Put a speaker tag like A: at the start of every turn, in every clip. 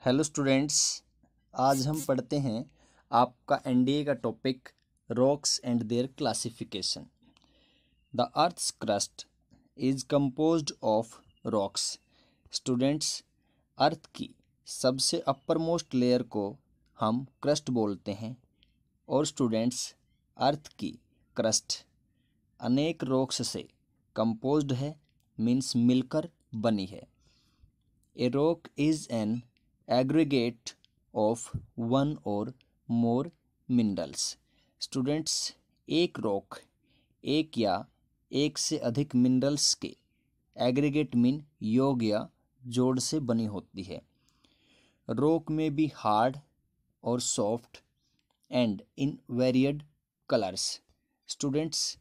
A: Hello students, आज हम पढ़ते हैं आपका एनडीए का topic rocks and their classification. The earth's crust is composed of rocks. Students, earth की सबसे अपर मोस्ट लेयर को हम क्रस्ट बोलते हैं और स्टूडेंट्स, अर्थ की क्रस्ट अनेक रॉक्स से कंपोज्ड है, मीन्स मिलकर बनी है। A rock is an aggregate of one or more minerals. Students, एक रॉक एक या एक से अधिक मिनरल्स के एग्रीगेट मीन योग या जोड़ से बनी होती है। रॉक में बी हार्ड और soft and in varied colours. Students,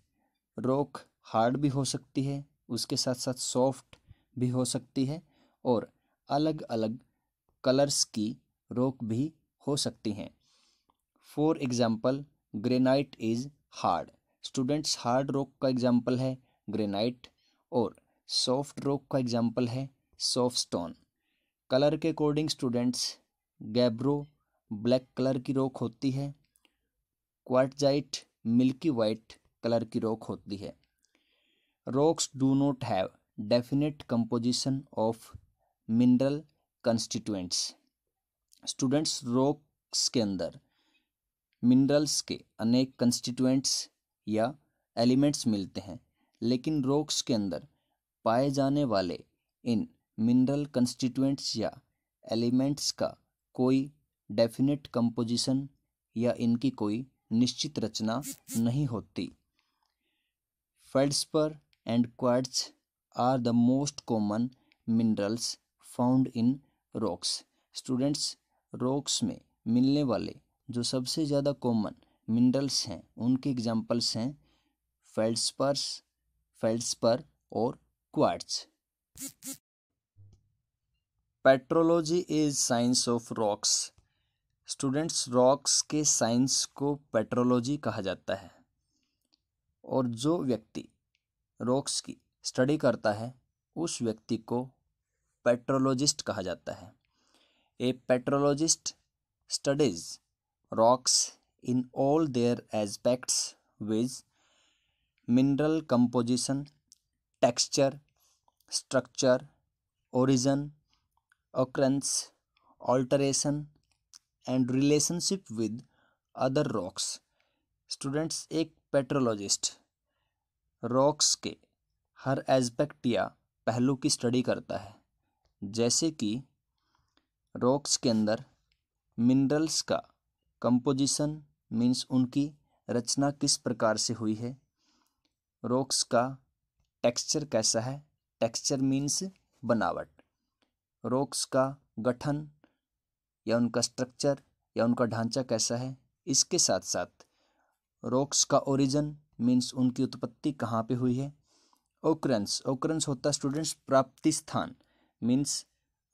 A: rock hard भी हो सकती है, उसके साथ साथ सॉफ्ट भी हो सकती है और अलग अलग कलर्स की रॉक भी हो सकती हैं। For example, granite is hard. Students, hard rock का एग्जाम्पल है ग्रेनाइट और सॉफ्ट रॉक का एग्जाम्पल है सॉफ्ट स्टोन। कलर के according students, gabbro black colour की रॉक होती है, क्वार्टजाइट मिल्की वाइट कलर की रॉक होती है। Rocks do not have definite composition of mineral constituents. Students, rocks के अंदर मिनरल्स के अनेक कंस्टिट्यूएंट्स या एलिमेंट्स मिलते हैं, लेकिन रॉक्स के अंदर पाए जाने वाले इन मिनरल कंस्टिट्यूएंट्स या एलिमेंट्स का कोई डेफिनेट कंपोजिशन या इनकी कोई निश्चित रचना नहीं होती। Feldspar and quartz are the most common minerals found in rocks. Students, rocks में मिलने वाले जो सबसे ज़्यादा कॉमन मिनरल्स हैं उनके एग्जांपल्स हैं फेल्डस्पर और quartz. Petrology is science of rocks. Students, rocks के साइंस को पेट्रोलॉजी कहा जाता है और जो व्यक्ति रॉक्स की स्टडी करता है उस व्यक्ति को पेट्रोलॉजिस्ट कहा जाता है। A petrologist studies rocks in all their aspects viz mineral composition, texture, structure, origin, occurrence, alteration and relationship with other rocks. Students, एक पेट्रोलॉजिस्ट रॉक्स के हर एस्पेक्ट या पहलू की स्टडी करता है, जैसे कि रॉक्स के अंदर मिनरल्स का कंपोजिशन मीन्स उनकी रचना किस प्रकार से हुई है, रॉक्स का टेक्सचर कैसा है, टेक्सचर मीन्स बनावट, रॉक्स का गठन या उनका स्ट्रक्चर या उनका ढांचा कैसा है, इसके साथ साथ रॉक्स का ओरिजिन मीन्स उनकी उत्पत्ति कहाँ पे हुई है, ओकरेंस होता है स्टूडेंट्स प्राप्ति स्थान, मीन्स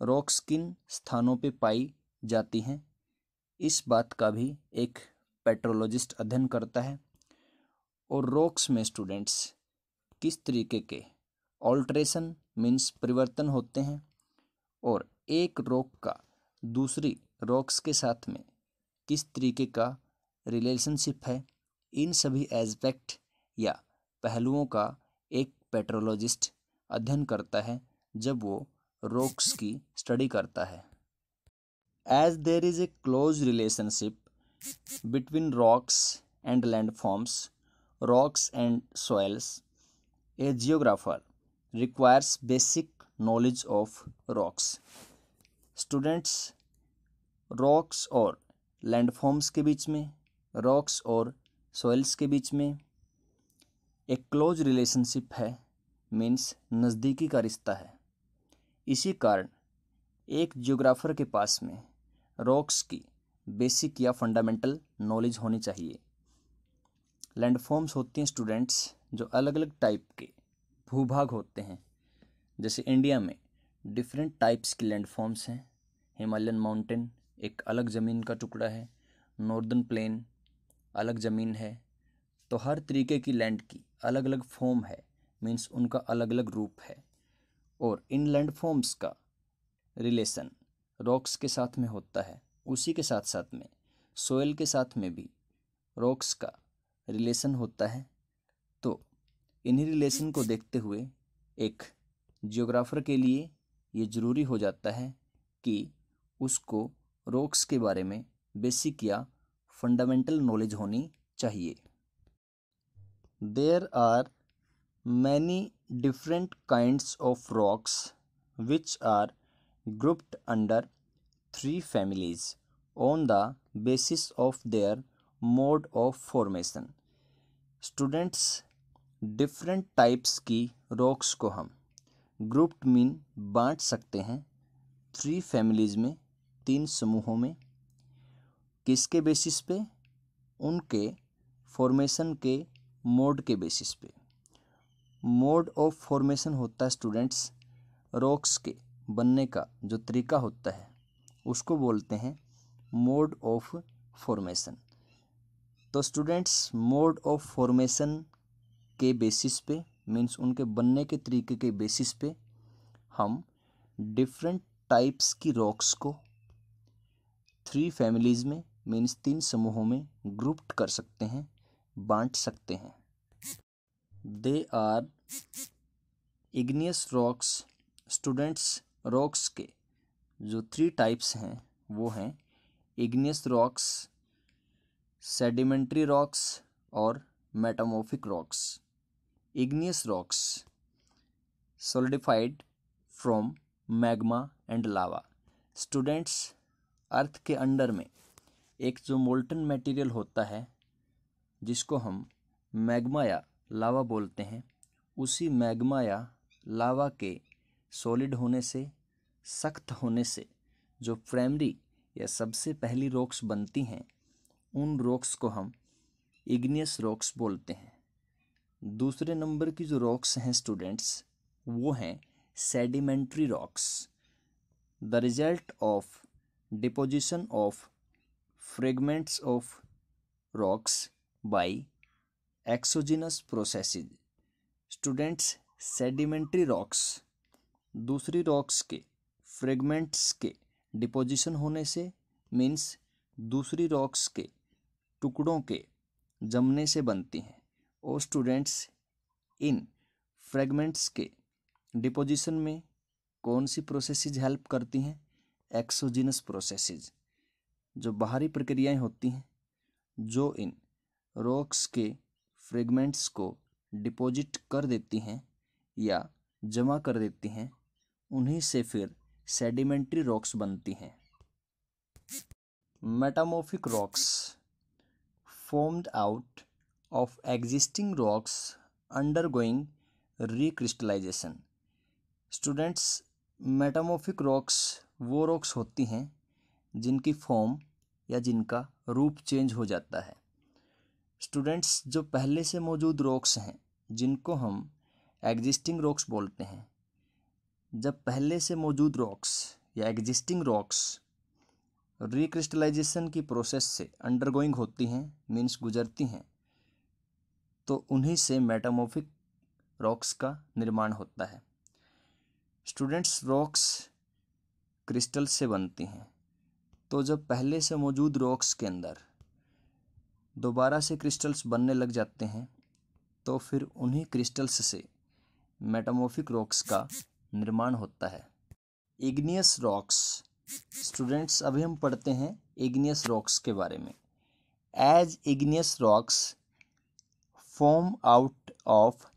A: रॉक्स किन स्थानों पे पाई जाती हैं, इस बात का भी एक पेट्रोलॉजिस्ट अध्ययन करता है। और रॉक्स में स्टूडेंट्स किस तरीके के ऑल्ट्रेशन मीन्स परिवर्तन होते हैं और एक रॉक का दूसरी रॉक्स के साथ में किस तरीके का रिलेशनशिप है, इन सभी एस्पेक्ट या पहलुओं का एक पेट्रोलॉजिस्ट अध्ययन करता है जब वो रॉक्स की स्टडी करता है। As there is a close relationship between rocks and landforms, rocks and soils, a geographer requires basic knowledge of rocks. Students, rocks और लैंडफॉर्म्स के बीच में, रॉक्स और सॉइल्स के बीच में एक क्लोज रिलेशनशिप है, मीन्स नज़दीकी का रिश्ता है। इसी कारण एक जियोग्राफर के पास में रॉक्स की बेसिक या फंडामेंटल नॉलेज होनी चाहिए। लैंडफॉर्म्स होती हैं स्टूडेंट्स जो अलग अलग टाइप के भूभाग होते हैं, जैसे इंडिया में डिफरेंट टाइप्स की लैंडफॉर्म्स हैं। हिमालयन माउंटेन एक अलग ज़मीन का टुकड़ा है, नॉर्दर्न प्लेन अलग ज़मीन है, तो हर तरीके की लैंड की अलग अलग फॉर्म है, मीन्स उनका अलग अलग रूप है। और इन लैंडफॉर्म्स का रिलेशन रॉक्स के साथ में होता है, उसी के साथ साथ में सोयल के साथ में भी रॉक्स का रिलेशन होता है। तो इन्हीं रिलेशन को देखते हुए एक जियोग्राफर के लिए ये ज़रूरी हो जाता है कि उसको रॉक्स के बारे में बेसिक या फंडामेंटल नॉलेज होनी चाहिए। There are many different kinds of rocks which are grouped under three families on the basis of their mode of formation। Students, different types की रॉक्स को हम ग्रुप्ड मीन बांट सकते हैं थ्री फैमिलीज़ में, तीन समूहों में। किसके बेसिस पे? उनके फॉर्मेशन के मोड के बेसिस पे। मोड ऑफ फॉर्मेशन होता है स्टूडेंट्स, रॉक्स के बनने का जो तरीका होता है उसको बोलते हैं मोड ऑफ फॉर्मेशन। तो स्टूडेंट्स, मोड ऑफ फॉर्मेशन के बेसिस पे मीन्स उनके बनने के तरीके के बेसिस पे हम डिफरेंट टाइप्स की रॉक्स को थ्री फैमिलीज़ में मीन्स तीन समूहों में ग्रुप्ड कर सकते हैं, बांट सकते हैं। They are igneous rocks. Students, rocks के जो थ्री टाइप्स हैं वो हैं इग्नियस रॉक्स, सेडिमेंट्री रॉक्स और metamorphic rocks. Igneous rocks solidified from magma and lava. Students, earth के अंडर में एक जो मोल्टन मटेरियल होता है जिसको हम मैग्मा या लावा बोलते हैं, उसी मैग्मा या लावा के सॉलिड होने से, सख्त होने से जो प्राइमरी या सबसे पहली रॉक्स बनती हैं उन रॉक्स को हम इग्नियस रॉक्स बोलते हैं। दूसरे नंबर की जो रॉक्स हैं स्टूडेंट्स वो हैं sedimentary rocks. The result of deposition of fragments of rocks bye exogenous processes. Students, sedimentary rocks दूसरी रॉक्स के फ्रेगमेंट्स के डिपोजिशन होने से मीन्स दूसरी रॉक्स के टुकड़ों के जमने से बनती हैं। और स्टूडेंट्स, इन फ्रेगमेंट्स के डिपोजिशन में कौन सी प्रोसेसेस हेल्प करती हैं? एक्सोजिनस प्रोसेसेस, जो बाहरी प्रक्रियाएं होती हैं जो इन रॉक्स के फ्रेगमेंट्स को डिपॉजिट कर देती हैं या जमा कर देती हैं, उन्हीं से फिर सेडिमेंट्री रॉक्स बनती हैं। Metamorphic rocks formed out of existing rocks undergoing recrystallization। Students, metamorphic rocks वो रॉक्स होती हैं जिनकी फॉर्म या जिनका रूप चेंज हो जाता है। स्टूडेंट्स, जो पहले से मौजूद रॉक्स हैं जिनको हम एग्जिस्टिंग रॉक्स बोलते हैं, जब पहले से मौजूद रॉक्स या एग्जिस्टिंग रॉक्स रिक्रिस्टलाइजेशन की प्रोसेस से अंडरगोइंग होती हैं मीन्स गुजरती हैं, तो उन्हीं से मेटामॉर्फिक रॉक्स का निर्माण होता है। स्टूडेंट्स, रॉक्स क्रिस्टल से बनती हैं, तो जब पहले से मौजूद रॉक्स के अंदर दोबारा से क्रिस्टल्स बनने लग जाते हैं तो फिर उन्हीं क्रिस्टल्स से मेटामॉर्फिक रॉक्स का निर्माण होता है। Igneous rocks. स्टूडेंट्स, अभी हम पढ़ते हैं इग्नियस रॉक्स के बारे में। As igneous rocks form out of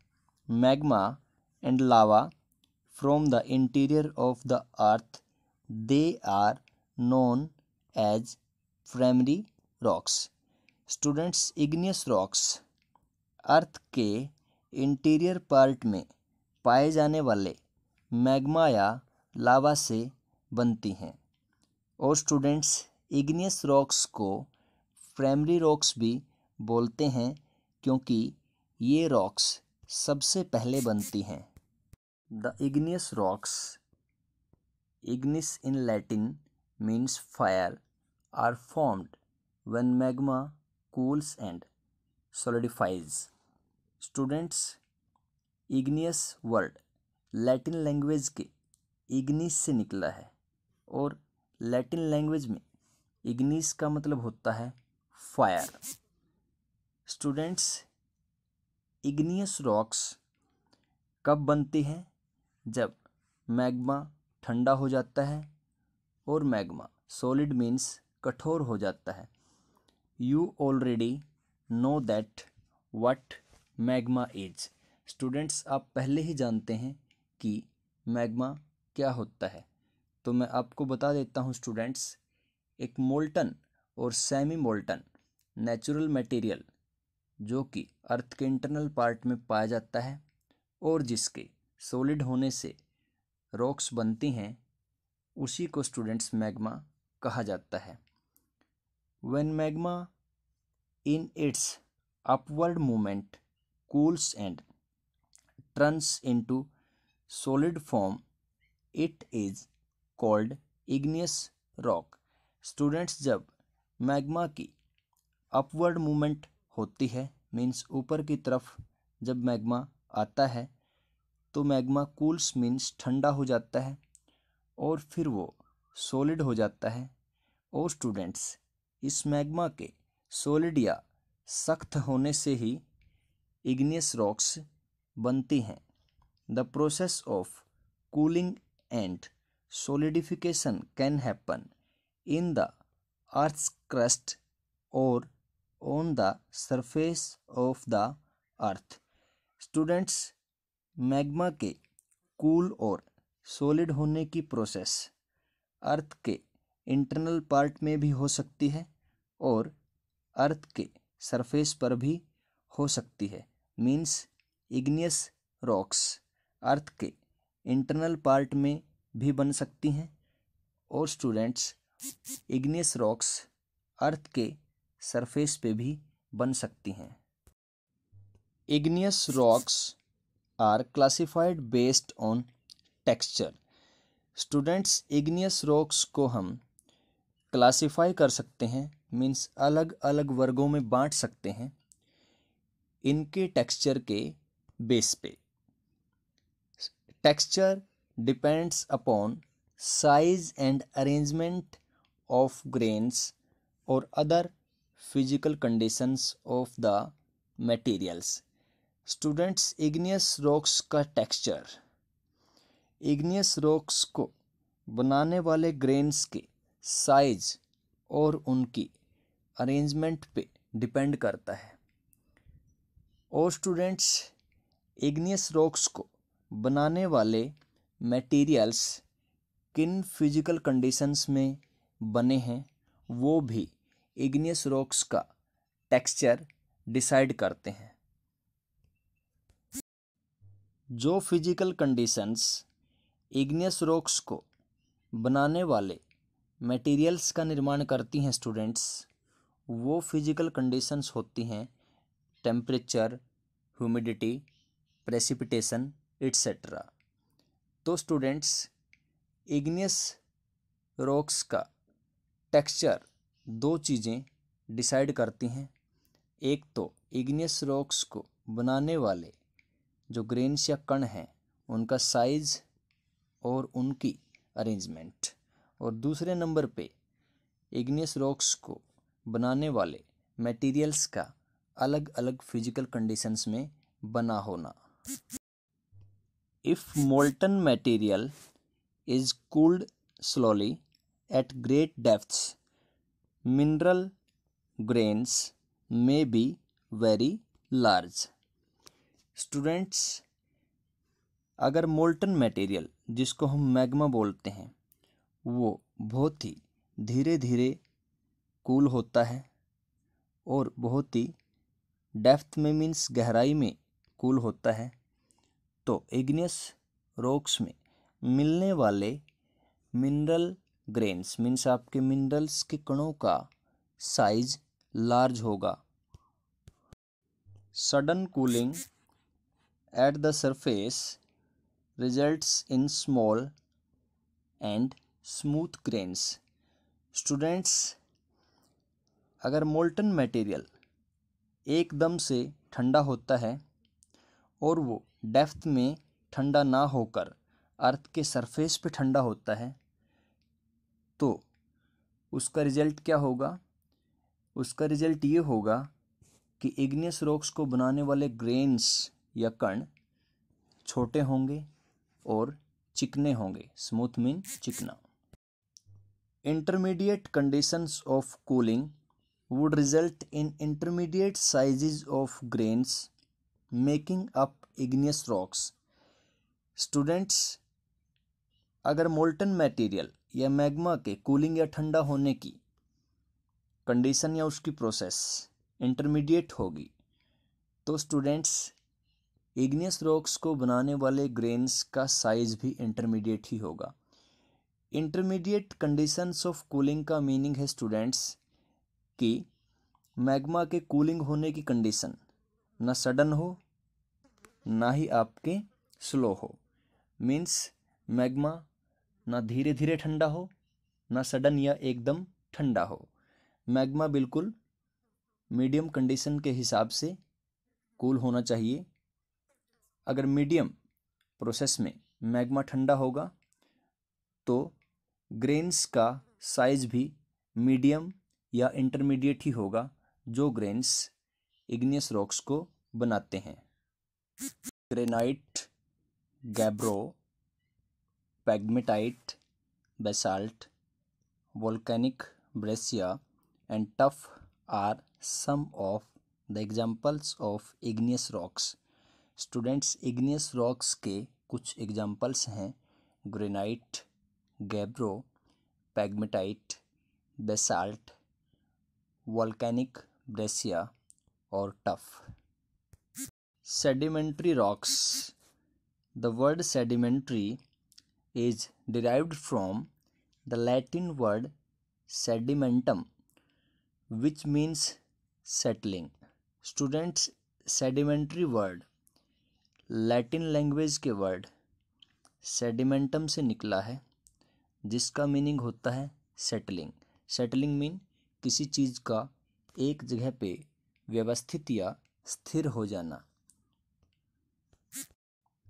A: magma and lava from the interior of the earth, they are known as primary rocks. Students, igneous rocks earth के इंटीरियर पार्ट में पाए जाने वाले मैग्मा या लावा से बनती हैं। और स्टूडेंट्स, इग्नियस रॉक्स को प्राइमरी रॉक्स भी बोलते हैं क्योंकि ये रॉक्स सबसे पहले बनती हैं। The igneous rocks, ignis in Latin means fire, are formed when magma cools and solidifies। Students, igneous word Latin language के इग्निस से निकला है और लैटिन लैंग्वेज में इग्निस का मतलब होता है फायर। स्टूडेंट्स, इग्नियस रॉक्स कब बनती हैं? जब मैग्मा ठंडा हो जाता है और मैग्मा सॉलिड मीन्स कठोर हो जाता है। You already know that what magma is. Students, आप पहले ही जानते हैं कि मैग्मा क्या होता है, तो मैं आपको बता देता हूँ स्टूडेंट्स। एक मोल्टन और सेमी मोल्टन नेचुरल मटेरियल जो कि अर्थ के इंटरनल पार्ट में पाया जाता है और जिसके सॉलिड होने से रॉक्स बनती हैं, उसी को स्टूडेंट्स मैग्मा कहा जाता है। When magma in its upward movement cools and turns into solid form, it is called igneous rock। Students, जब मैग्मा की अपवर्ड मूवमेंट होती है मीन्स ऊपर की तरफ जब मैग्मा आता है तो मैग्मा कूल्स मीन्स ठंडा हो जाता है और फिर वो सॉलिड हो जाता है। और स्टूडेंट्स, इस मैग्मा के सॉलिड या सख्त होने से ही इग्नियस रॉक्स बनती हैं। The process of cooling and solidification can happen in the earth's crust और on the surface of the earth. Students, magma के कूल और सॉलिड होने की प्रोसेस अर्थ के इंटरनल पार्ट में भी हो सकती है और अर्थ के सरफेस पर भी हो सकती है। मीन्स इग्नियस रॉक्स अर्थ के इंटरनल पार्ट में भी बन सकती हैं और स्टूडेंट्स, इग्नियस रॉक्स अर्थ के सरफेस पे भी बन सकती हैं। Igneous rocks are classified based on texture. Students, igneous rocks को हम क्लासिफाई कर सकते हैं मीन्स अलग अलग वर्गों में बांट सकते हैं इनके टेक्सचर के बेस पे। Texture depends upon size and arrangement of grains और other physical conditions of the materials. Students, igneous rocks का टेक्सचर इग्नियस रॉक्स को बनाने वाले ग्रेन्स के साइज और उनकी अरेंजमेंट पे डिपेंड करता है। और स्टूडेंट्स, इग्नियस रॉक्स को बनाने वाले मटेरियल्स किन फिजिकल कंडीशंस में बने हैं वो भी इग्नियस रॉक्स का टेक्सचर डिसाइड करते हैं। जो फिजिकल कंडीशंस इग्नियस रॉक्स को बनाने वाले मटेरियल्स का निर्माण करती हैं स्टूडेंट्स, वो फिजिकल कंडीशंस होती हैं टेम्परेचर, ह्यूमिडिटी, प्रेसिपिटेशन एट्सेट्रा। तो स्टूडेंट्स, इग्नियस रॉक्स का टेक्सचर दो चीज़ें डिसाइड करती हैं। एक तो इग्नियस रॉक्स को बनाने वाले जो ग्रेन्स या कण हैं उनका साइज और उनकी अरेंजमेंट, और दूसरे नंबर पे इग्नियस रॉक्स को बनाने वाले मटेरियल्स का अलग अलग फिजिकल कंडीशंस में बना होना। If molten material is cooled slowly at great depths, mineral grains may be very large. Students, अगर मोल्टन मटेरियल जिसको हम मैग्मा बोलते हैं वो बहुत ही धीरे धीरे कूल होता है और बहुत ही डेप्थ में मीन्स गहराई में कूल होता है, तो इग्नियस रॉक्स में मिलने वाले मिनरल ग्रेन्स मीन्स आपके मिनरल्स के कणों का साइज लार्ज होगा। Sudden cooling at the surface results in small and smooth grains. Students, अगर मोल्टन मटेरियल एकदम से ठंडा होता है और वो डेप्थ में ठंडा ना होकर अर्थ के सरफेस पे ठंडा होता है, तो उसका रिजल्ट क्या होगा? उसका रिजल्ट ये होगा कि इग्नियस रॉक्स को बनाने वाले ग्रेन्स या कण छोटे होंगे और चिकने होंगे। स्मूथ मीन चिकना। Intermediate conditions of cooling would result in intermediate sizes of grains making up igneous rocks. Students, अगर मोल्टन मटेरियल या मैग्मा के कूलिंग या ठंडा होने की कंडीशन या उसकी प्रोसेस इंटरमीडिएट होगी तो स्टूडेंट्स इग्नियस रॉक्स को बनाने वाले ग्रेन्स का साइज भी इंटरमीडिएट ही होगा। इंटरमीडिएट कंडीशंस ऑफ कूलिंग का मीनिंग है स्टूडेंट्स कि मैग्मा के कूलिंग होने की कंडीशन ना सडन हो ना ही आपके स्लो हो। मीन्स मैग्मा ना धीरे धीरे ठंडा हो ना सडन या एकदम ठंडा हो। मैग्मा बिल्कुल मीडियम कंडीशन के हिसाब से कूल होना चाहिए। अगर मीडियम प्रोसेस में मैग्मा ठंडा होगा तो ग्रेन्स का साइज भी मीडियम या इंटरमीडिएट ही होगा, जो ग्रेन्स इग्नियस रॉक्स को बनाते हैं। Granite, gabbro, pegmatite, basalt, volcanic breccia and tuff are some of the examples of igneous rocks. Students, igneous rocks के कुछ एग्जाम्पल्स हैं granite, gabbro, pegmatite, basalt, volcanic breccia और tuff. Sedimentary rocks. The word sedimentary is derived from the Latin word sedimentum, which means settling. Students, sedimentary word Latin language के word sedimentum से निकला है, जिसका meaning होता है settling. Settling mean किसी चीज़ का एक जगह पे व्यवस्थित या स्थिर हो जाना।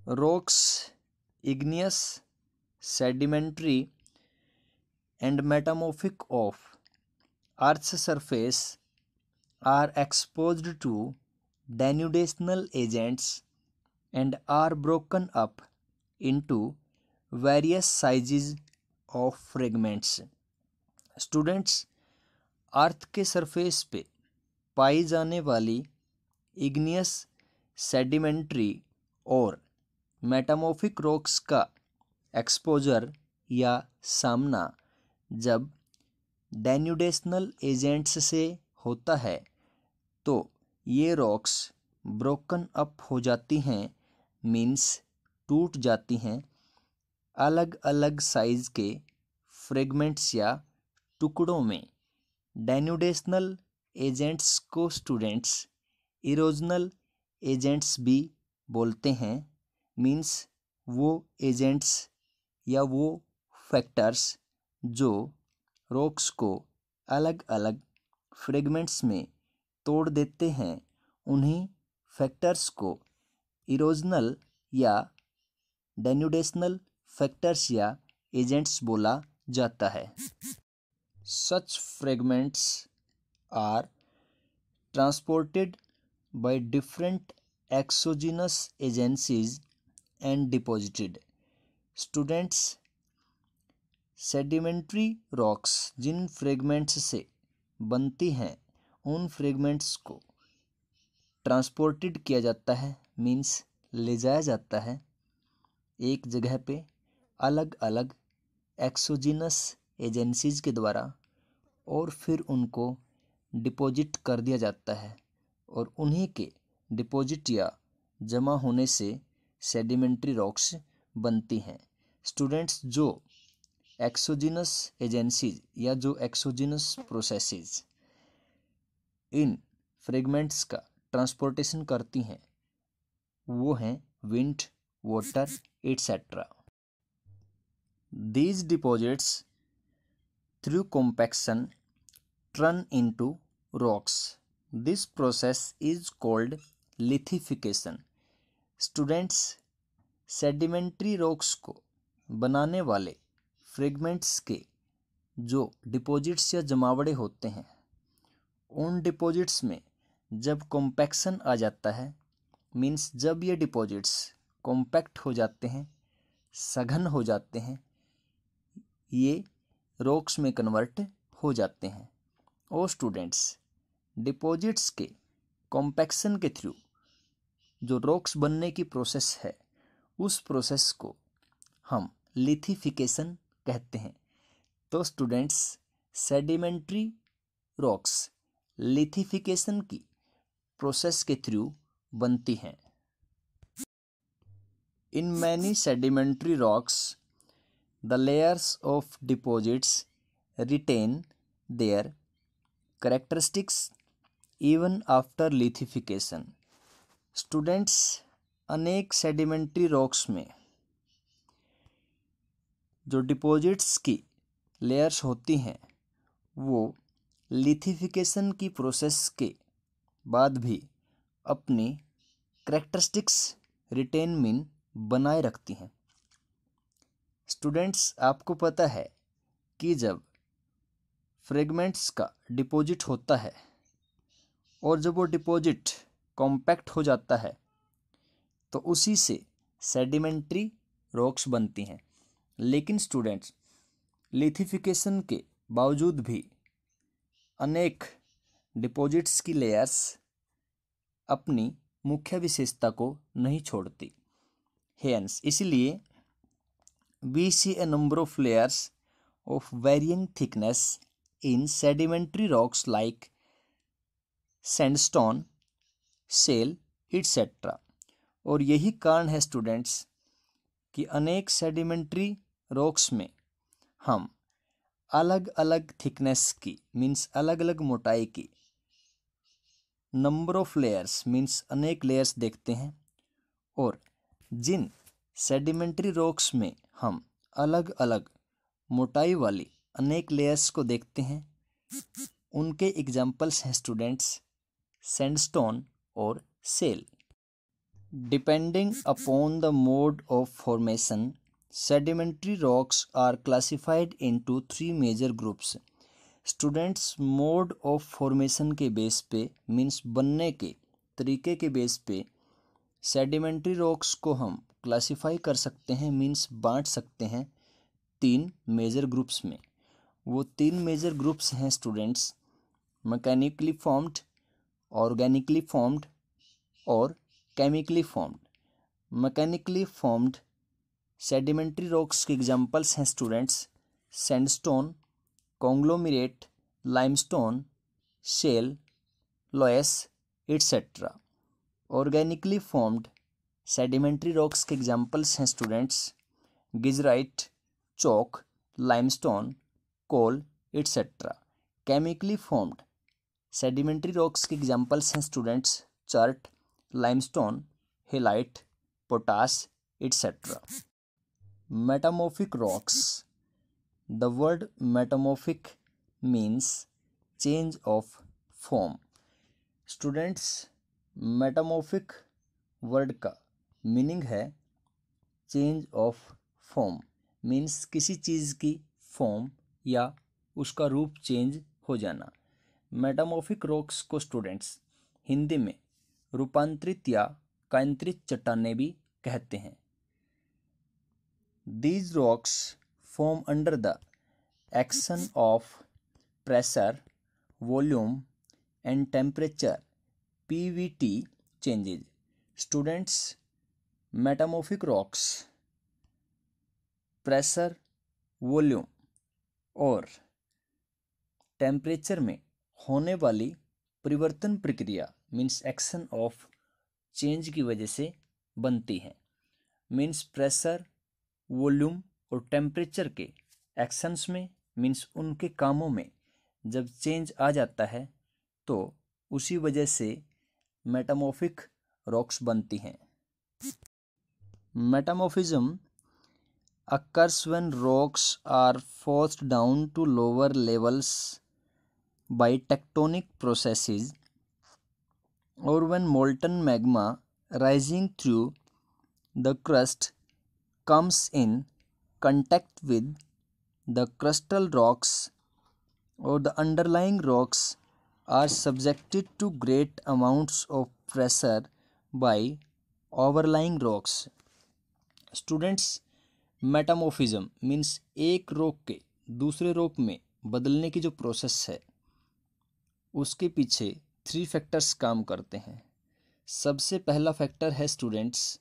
A: Rocks, igneous, sedimentary and metamorphic of earth's surface are exposed to denudational agents and are broken up into various sizes of fragments. Students, earth के सरफेस पे पाई जाने वाली इग्नियस, सेडिमेंट्री और मेटामॉर्फिक रॉक्स का एक्सपोजर या सामना जब डेन्यूडेशनल एजेंट्स से होता है तो ये रॉक्स ब्रोकन अप हो जाती हैं, मीन्स टूट जाती हैं, अलग अलग साइज के फ्रेगमेंट्स या टुकड़ों में। डेन्यूडेशनल एजेंट्स को स्टूडेंट्स इरोजनल एजेंट्स भी बोलते हैं। मीन्स वो एजेंट्स या वो फैक्टर्स जो रॉक्स को अलग अलग फ्रेगमेंट्स में तोड़ देते हैं, उन्हीं फैक्टर्स को इरोजनल या डेन्यूडेशनल फैक्टर्स या एजेंट्स बोला जाता है। Such fragments are transported by different exogenous agencies and deposited. Students, sedimentary rocks जिन फ्रेगमेंट्स से बनती हैं उन फ्रेगमेंट्स को ट्रांसपोर्टेड किया जाता है, मीन्स ले जाया जाता है एक जगह पे अलग अलग एक्सोजिनस एजेंसीज के द्वारा, और फिर उनको डिपॉजिट कर दिया जाता है और उन्हीं के डिपॉजिट या जमा होने से सेडिमेंट्री रॉक्स बनती हैं। स्टूडेंट्स, जो एक्सोजिनस एजेंसीज या जो एक्सोजिनस प्रोसेसेस इन फ्रेगमेंट्स का ट्रांसपोर्टेशन करती हैं वो हैं wind, water etcetera. These deposits through compaction turn into rocks. This process is called lithification. Students, sedimentary rocks को बनाने वाले फ्रेगमेंट्स के जो डिपॉजिट्स या जमावड़े होते हैं, उन डिपॉजिट्स में जब कॉम्पैक्शन आ जाता है, मीन्स जब ये डिपॉजिट्स कॉम्पैक्ट हो जाते हैं, सघन हो जाते हैं, ये रॉक्स में कन्वर्ट हो जाते हैं। और स्टूडेंट्स, डिपॉजिट्स के कॉम्पैक्शन के थ्रू जो रॉक्स बनने की प्रोसेस है, उस प्रोसेस को हम लिथिफिकेशन कहते हैं। तो स्टूडेंट्स, सेडिमेंट्री रॉक्स लिथिफिकेशन की प्रोसेस के थ्रू बनती हैं। In many sedimentary rocks the layers of deposits retain their characteristics even after lithification. Students, अनेक सेडिमेंट्री रॉक्स में जो डिपॉजिट्स की लेयर्स होती हैं, वो लिथिफिकेशन की प्रोसेस के बाद भी अपनी करेक्टरिस्टिक्स रिटेन मीन बनाए रखती हैं। स्टूडेंट्स, आपको पता है कि जब फ्रेगमेंट्स का डिपॉजिट होता है और जब वो डिपॉजिट कॉम्पैक्ट हो जाता है, तो उसी से सेडिमेंट्री रॉक्स बनती हैं। लेकिन स्टूडेंट्स, लिथिफिकेशन के बावजूद भी अनेक डिपॉजिट्स की लेयर्स अपनी मुख्य विशेषता को नहीं छोड़ती। हेंस, इसलिए we see a number of layers of varying thickness in sedimentary rocks like sandstone, shale, etc. और यही कारण है स्टूडेंट्स कि अनेक सेडिमेंट्री रॉक्स में हम अलग अलग थिकनेस की, मीन्स अलग अलग मोटाई की, नंबर ऑफ लेयर्स मीन्स अनेक लेयर्स देखते हैं। और जिन सेडिमेंट्री रॉक्स में हम अलग अलग मोटाई वाली अनेक लेयर्स को देखते हैं, उनके एग्जाम्पल्स हैं स्टूडेंट्स सैंडस्टोन और shale. Depending upon the mode of formation, sedimentary rocks are classified into 3 major groups. Students, mode of formation के बेस पे, मीन्स बनने के तरीके के बेस पे सेडिमेंट्री रॉक्स को हम क्लासिफाई कर सकते हैं, मीन्स बांट सकते हैं 3 मेजर ग्रुप्स में। वो 3 मेजर ग्रुप्स हैं students mechanically formed, organically formed और chemically formed. Mechanically formed sedimentary rocks के एग्जांपल्स हैं students sandstone, conglomerate, limestone, shale, loess etcetera. Organically formed sedimentary rocks के एग्जांपल्स हैं students geyserite, chalk, limestone, coal etcetera. Chemically formed sedimentary rocks के examples हैं students chert, limestone, halite, potash etcetera. Metamorphic rocks. The word metamorphic means change of form. Students, metamorphic word का meaning है change of form, means किसी चीज़ की form या उसका रूप change हो जाना। मेटामॉर्फिक रॉक्स को स्टूडेंट्स हिंदी में रूपांतरित या कायांतरित चट्टानें भी कहते हैं। These rocks form under the action of pressure, volume and temperature (PVT) changes. Students, metamorphic rocks pressure, volume और टेम्परेचर में होने वाली परिवर्तन प्रक्रिया मीन्स एक्शन ऑफ चेंज की वजह से बनती हैं। मीन्स प्रेशर, वॉल्यूम और टेम्परेचर के एक्शंस में, मीन्स उनके कामों में जब चेंज आ जाता है तो उसी वजह से मेटामॉर्फिक रॉक्स बनती हैं। Metamorphism occurs when rocks are forced down to lower levels by tectonic processes or when molten magma rising through the crust comes in contact with the crustal rocks or the underlying rocks are subjected to great amounts of pressure by overlying rocks. Students, metamorphism means एक rock के दूसरे rock में बदलने की जो process है उसके पीछे 3 फैक्टर्स काम करते हैं। सबसे पहला फैक्टर है स्टूडेंट्स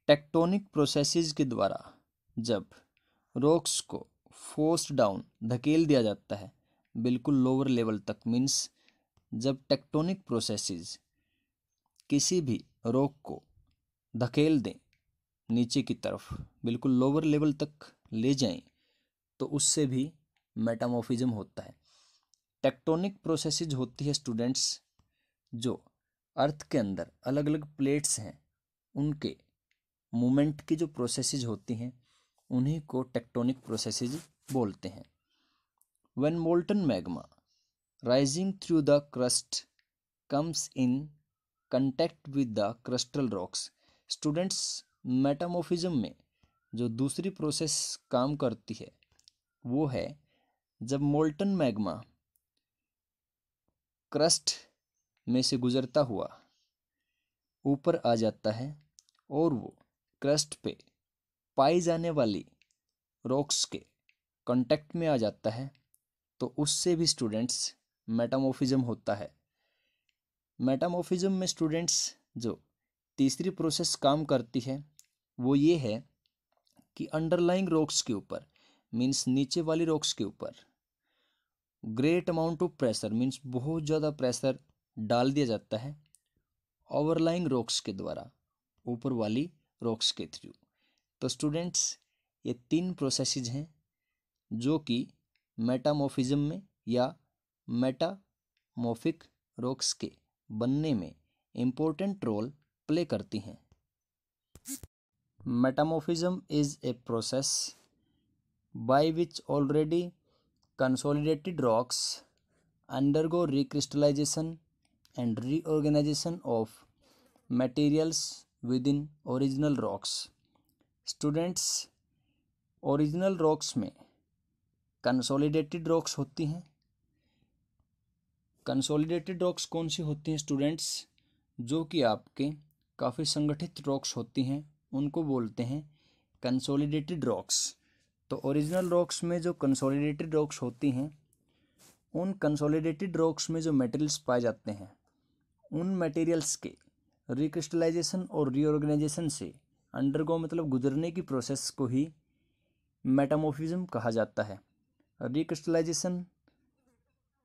A: टेक्टोनिक प्रोसेसेस के द्वारा जब रॉक्स को फोर्स्ड डाउन धकेल दिया जाता है बिल्कुल लोअर लेवल तक, मीन्स जब टेक्टोनिक प्रोसेसेस किसी भी रॉक को धकेल दें नीचे की तरफ, बिल्कुल लोअर लेवल तक ले जाएं, तो उससे भी मेटामॉर्फिज्म होता है। टेक्टोनिक प्रोसेसेस होती है स्टूडेंट्स जो अर्थ के अंदर अलग अलग प्लेट्स हैं उनके मूवमेंट की जो प्रोसेसेस होती हैं उन्हीं को टेक्टोनिक प्रोसेसेस बोलते हैं। When molten magma rising through the crust comes in contact with the crustal rocks. Students, metamorphism में जो दूसरी प्रोसेस काम करती है वो है जब मोल्टन मैग्मा क्रस्ट में से गुजरता हुआ ऊपर आ जाता है और वो क्रस्ट पे पाई जाने वाली रॉक्स के कांटेक्ट में आ जाता है, तो उससे भी स्टूडेंट्स मेटामॉर्फिज्म होता है। मेटामॉर्फिज्म में स्टूडेंट्स जो तीसरी प्रोसेस काम करती है वो ये है कि अंडरलाइंग रॉक्स के ऊपर मीन्स नीचे वाली रॉक्स के ऊपर great amount of pressure means बहुत ज़्यादा प्रेशर डाल दिया जाता है ओवरलाइंग रॉक्स के द्वारा ऊपर वाली रॉक्स के थ्रू। तो स्टूडेंट्स, ये 3 प्रोसेसेस हैं जो कि मेटामॉर्फिज्म में या मेटामॉर्फिक रॉक्स के बनने में इम्पोर्टेंट रोल प्ले करती हैं। Metamorphism is a process by which already consolidated rocks undergo recrystallisation and reorganisation of materials within original rocks। Students, original rocks में कंसोलिडेटेड रॉक्स होती हैं। कंसोलिडेटेड रॉक्स कौन सी होती हैं स्टूडेंट्स? जो कि आपके काफ़ी संगठित रॉक्स होती हैं उनको बोलते हैं कंसोलिडेटेड रॉक्स। तो ओरिजिनल रॉक्स में जो कंसोलिडेटेड रॉक्स होती हैं उन कंसोलिडेटेड रॉक्स में जो मटेरियल्स पाए जाते हैं उन मटेरियल्स के रिक्रिस्टलाइजेशन और रीऑर्गेनाइजेशन से अंडरगो मतलब गुजरने की प्रोसेस को ही मेटामॉर्फिज्म कहा जाता है। रिक्रिस्टलाइजेशन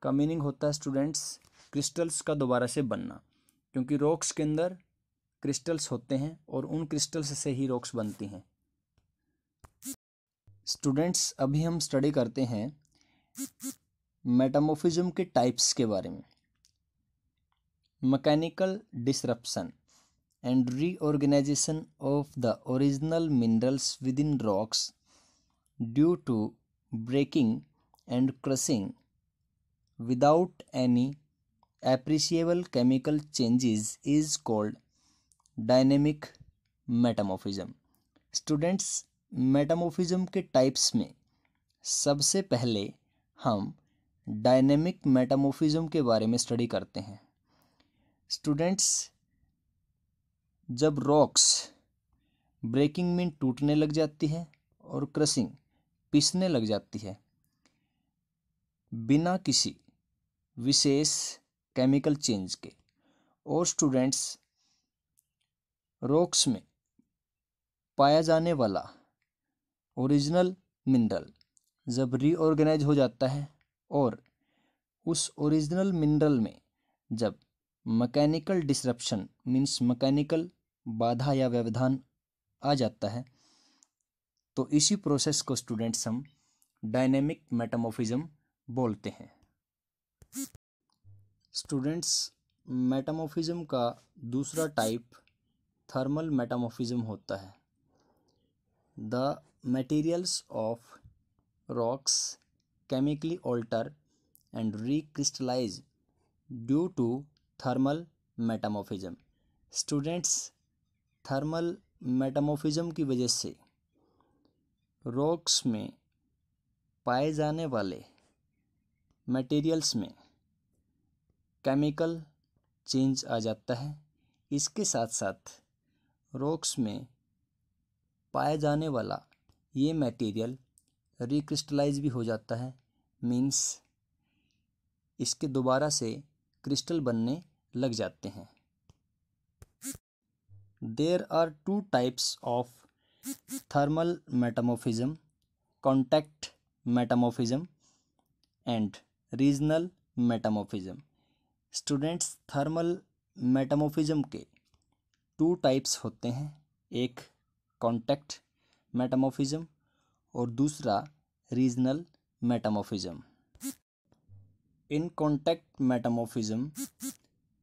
A: का मीनिंग होता है स्टूडेंट्स क्रिस्टल्स का दोबारा से बनना, क्योंकि रॉक्स के अंदर क्रिस्टल्स होते हैं और उन क्रिस्टल्स से ही रॉक्स बनती हैं। स्टूडेंट्स, अभी हम स्टडी करते हैं मेटामॉर्फिज्म के टाइप्स के बारे में। Mechanical disruption and reorganization of the original minerals within rocks due to breaking and crushing without any appreciable chemical changes is called dynamic metamorphism। Students, metamorphism के टाइप्स में सबसे पहले हम डायनेमिक मेटामॉर्फिज्म के बारे में स्टडी करते हैं। स्टूडेंट्स, जब रॉक्स ब्रेकिंग में टूटने लग जाती है और क्रशिंग पिसने लग जाती है बिना किसी विशेष केमिकल चेंज के, और स्टूडेंट्स रॉक्स में पाया जाने वाला ओरिजिनल मिनरल जब रीऑर्गेनाइज हो जाता है और उस ओरिजिनल मिनरल में जब मैकेनिकल डिसरप्शन मीन्स मैकेनिकल बाधा या व्यवधान आ जाता है, तो इसी प्रोसेस को स्टूडेंट्स हम डायनेमिक मेटामॉर्फिज्म बोलते हैं। स्टूडेंट्स, मेटामॉर्फिज्म का दूसरा टाइप थर्मल मेटामॉर्फिज्म होता है। The materials of rocks chemically alter and recrystallize due to thermal metamorphism. Students, thermal metamorphism की वजह से रॉक्स में पाए जाने वाले मटेरियल्स में केमिकल चेंज आ जाता है। इसके साथ साथ रॉक्स में पाया जाने वाला ये मटेरियल रिक्रिस्टलाइज भी हो जाता है, मीन्स इसके दोबारा से क्रिस्टल बनने लग जाते हैं। There are two types of thermal metamorphism, contact metamorphism and regional metamorphism. Students, thermal metamorphism के टू टाइप्स होते हैं, एक कॉन्टैक्ट मेटामॉर्फिज्म और दूसरा regional metamorphism. In contact metamorphism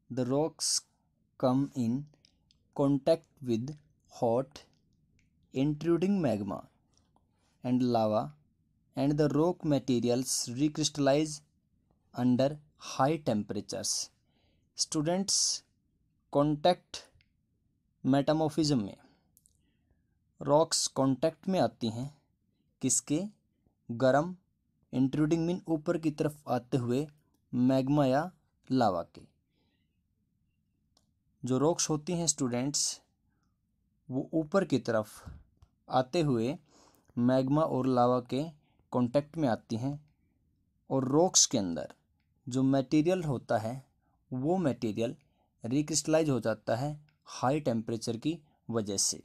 A: the rocks come in contact with hot intruding magma and lava, and the rock materials recrystallize under high temperatures. Students, contact metamorphism में rocks contact में आती हैं किसके? गरम intruding mean ऊपर की तरफ आते हुए मैग्मा या लावा के। जो रॉक्स होती हैं स्टूडेंट्स, वो ऊपर की तरफ आते हुए मैग्मा और लावा के कांटेक्ट में आती हैं, और रॉक्स के अंदर जो मटेरियल होता है वो मटेरियल रिक्रिस्टलाइज हो जाता है हाई टेम्परेचर की वजह से।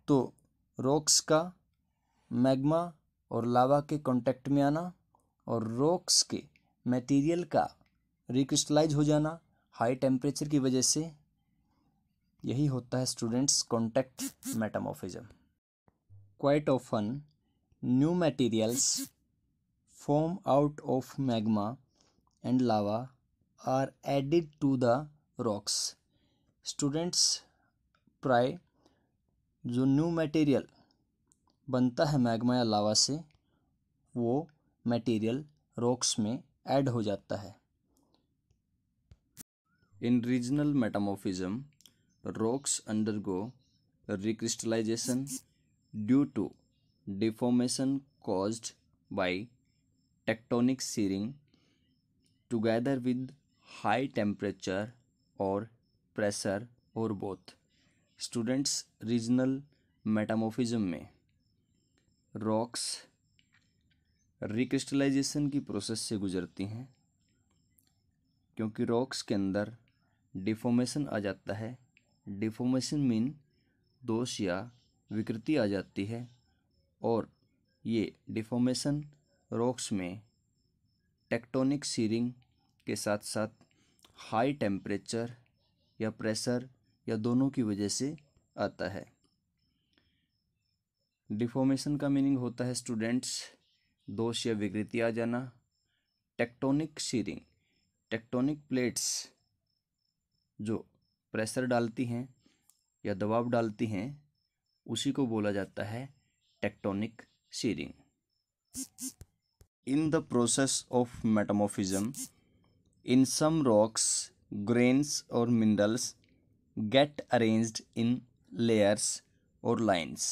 A: तो रॉक्स का मैग्मा और लावा के कांटेक्ट में आना और रॉक्स के मटेरियल का रिक्रिस्टलाइज हो जाना हाई टेम्परेचर की वजह से, यही होता है students contact metamorphism. Quite often new materials form out of magma and lava are added to the rocks. Students, प्राय जो न्यू मटेरियल बनता है मैग्मा या लावा से, वो मटेरियल रॉक्स में ऐड हो जाता है। In regional metamorphism, rocks undergo recrystallization due to deformation caused by tectonic shearing together with high temperature or pressure or both. Students, regional metamorphism में rocks रिक्रिस्टलाइजेशन की प्रोसेस से गुजरती हैं, क्योंकि रॉक्स के अंदर डिफॉर्मेशन आ जाता है। डिफॉर्मेशन मीन दोष या विकृति आ जाती है, और ये डिफॉर्मेशन रॉक्स में टेक्टोनिक सीरिंग के साथ साथ हाई टेम्परेचर या प्रेशर या दोनों की वजह से आता है। डिफॉर्मेशन का मीनिंग होता है स्टूडेंट्स दोष या विकृति आ जाना। टेक्टोनिक सीरिंग, टेक्टोनिक प्लेट्स जो प्रेशर डालती हैं या दबाव डालती हैं, उसी को बोला जाता है tectonic shearing. In the process of metamorphism, in some rocks grains और minerals get arranged in layers और लाइन्स।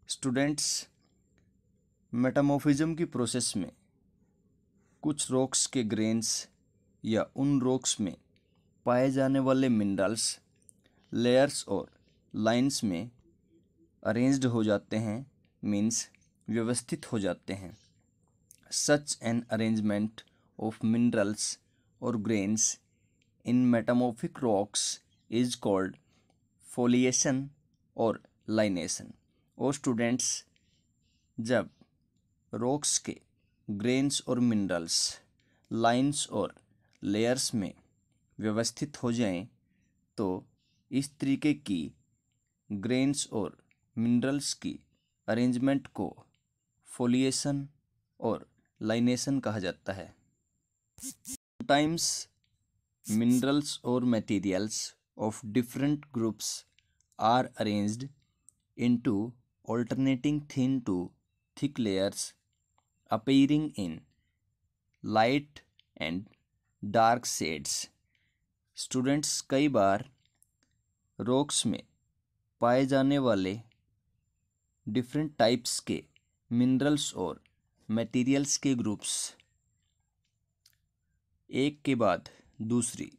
A: स्टूडेंट्स, मेटामॉर्फिज्म की प्रोसेस में कुछ रॉक्स के ग्रेन्स या उन रॉक्स में पाए जाने वाले मिनरल्स लेयर्स और लाइंस में अरेंज्ड हो जाते हैं, मीन्स व्यवस्थित हो जाते हैं। Such an arrangement of minerals और grains in metamorphic rocks is called foliation और लाइनेशन। और स्टूडेंट्स, जब रॉक्स के ग्रेन्स और मिनरल्स लाइंस और लेयर्स में व्यवस्थित हो जाएं, तो इस तरीके की ग्रेन्स और मिनरल्स की अरेंजमेंट को फोलिएशन और लाइनेशन कहा जाता है। Sometimes minerals or materials of different groups are arranged into alternating thin to thick layers appearing in light and dark shades. Students, कई बार रॉक्स में पाए जाने वाले डिफरेंट टाइप्स के मिनरल्स और मटेरियल्स के ग्रुप्स एक के बाद दूसरी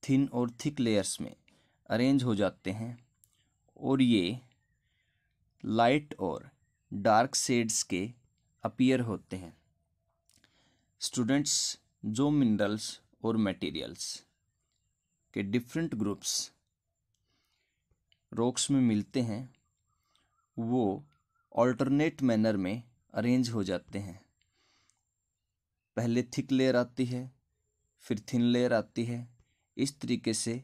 A: थिन और थिक लेयर्स में अरेंज हो जाते हैं और ये लाइट और डार्क शेड्स के अपीयर होते हैं। स्टूडेंट्स, जो मिनरल्स और मटेरियल्स के डिफरेंट ग्रुप्स रॉक्स में मिलते हैं वो ऑल्टरनेट मैनर में अरेंज हो जाते हैं। पहले थिक लेयर आती है, फिर थिन लेयर आती है। इस तरीके से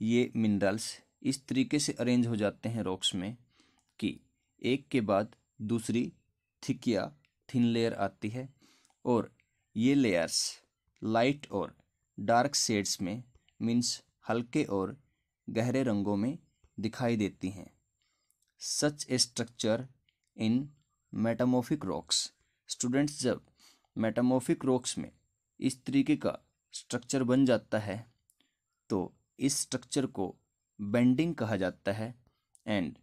A: ये मिनरल्स इस तरीके से अरेंज हो जाते हैं रॉक्स में कि एक के बाद दूसरी थिक या थिन लेयर आती है और ये लेयर्स लाइट और डार्क शेड्स में मीन्स हल्के और गहरे रंगों में दिखाई देती हैं। Such a structure in metamorphic rocks. Students, जब मेटामॉर्फिक रॉक्स में इस तरीके का स्ट्रक्चर बन जाता है तो इस स्ट्रक्चर को बेंडिंग कहा जाता है एंड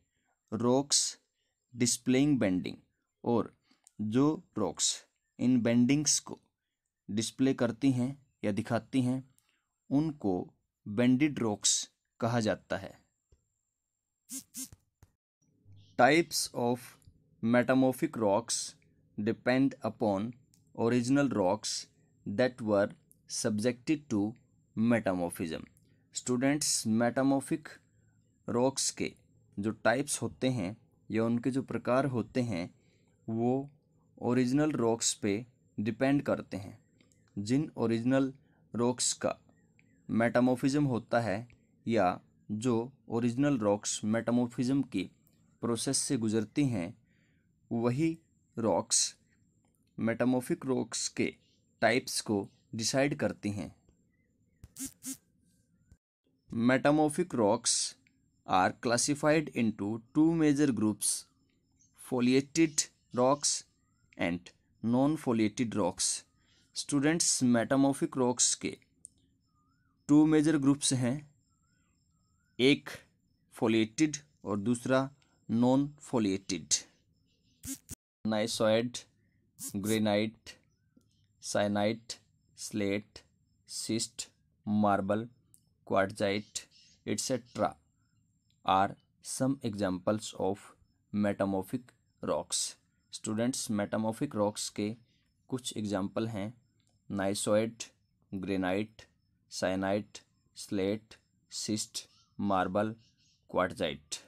A: रॉक्स डिस्प्लेइंग बेंडिंग, और जो रॉक्स इन बेंडिंग्स को डिस्प्ले करती हैं या दिखाती हैं उनको बेंडिड रॉक्स कहा जाता है। Types of metamorphic rocks depend upon original rocks that were subjected to metamorphism. Students, metamorphic rocks के जो टाइप्स होते हैं या उनके जो प्रकार होते हैं वो ओरिजिनल रॉक्स पे डिपेंड करते हैं। जिन ओरिजिनल रॉक्स का मेटामॉर्फिज्म होता है या जो ओरिजिनल रॉक्स मेटामॉर्फिज्म की प्रोसेस से गुजरती हैं वही रॉक्स मेटामॉर्फिक रॉक्स के टाइप्स को डिसाइड करती हैं। Metamorphic rocks are classified into two major groups, foliated rocks and non-foliated rocks. Students, metamorphic rocks के टू मेजर ग्रुप्स हैं, एक foliated और दूसरा non foliated। Gneissoid, granite, syenite, slate, schist, marble, quartzite etc. are some examples of metamorphic rocks. Students, metamorphic rocks के कुछ example हैं gneissoid, granite, syenite, slate, schist, marble, quartzite.